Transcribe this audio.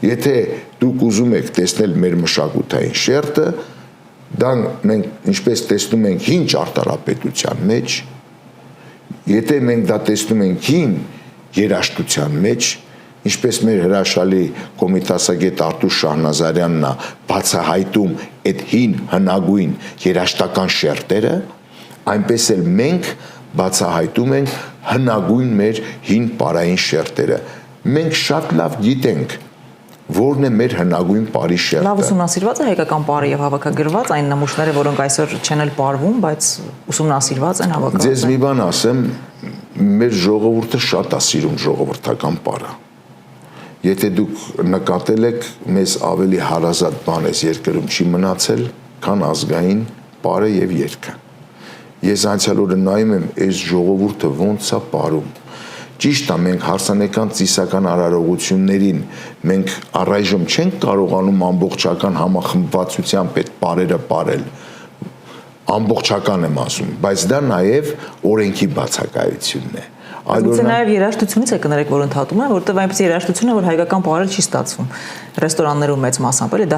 Եթե դուք ուզում եք տեսնել մեր մշակութային շերտը, դա մենք ինչպես տեսնում ենք հին ճարտարապետության մեջ, եթե մենք դա տեսնում ենք հին երաժշտության մեջ, ինչպես մեր հրաշալի կոմիտասագետ Արտուշ Շահնազարյանն է բացահայտում այդ հին հնագույն երաժշտական շերտերը, այնպես էլ մենք բացահայտում ենք հնագույն մեր հին պարային շերտերը։ Մենք շատ լավ գիտենք, որն է մեր հնագույն պարի շերտը։ Լավ ուսումնասիրված է հայկական պարը եւ հավաքագրված այն նմուշները, որոնք այսօր չեն էլ պարվում, բայց ուսումնասիրված են, հավաքված են։ Ձեզ մի բան ասեմ, մեր ժողովուրդը շատ է սիրում ժողովրդական պարը։ Եթե դուք նկատել եք, մեզ ավելի հարազատ բան էս երկրում չի մնացել, քան ազգային պարը եւ երգը։ Ես անցյալ օրը նայում եմ, այս ժողովուրդը ոնց է պարում։ Ճիշտ է, մենք հարսանեկան ծիսական արարողություններին մենք առայժմ չենք կարողանում ամբողջական համախմբվածությամբ այդ պարերը պարել, ամբողջական եմ ասում, բայց դա նաև օրենքի բացակայությունն է։ Այլուր նաև երաժշտությունից է կներեք, որ ընդհատում է, որովհետև այնպես երաժշտություն է, որ հայկական պարել չի ստացվում ռեստորաններում մեծ մասամբ, էլի դա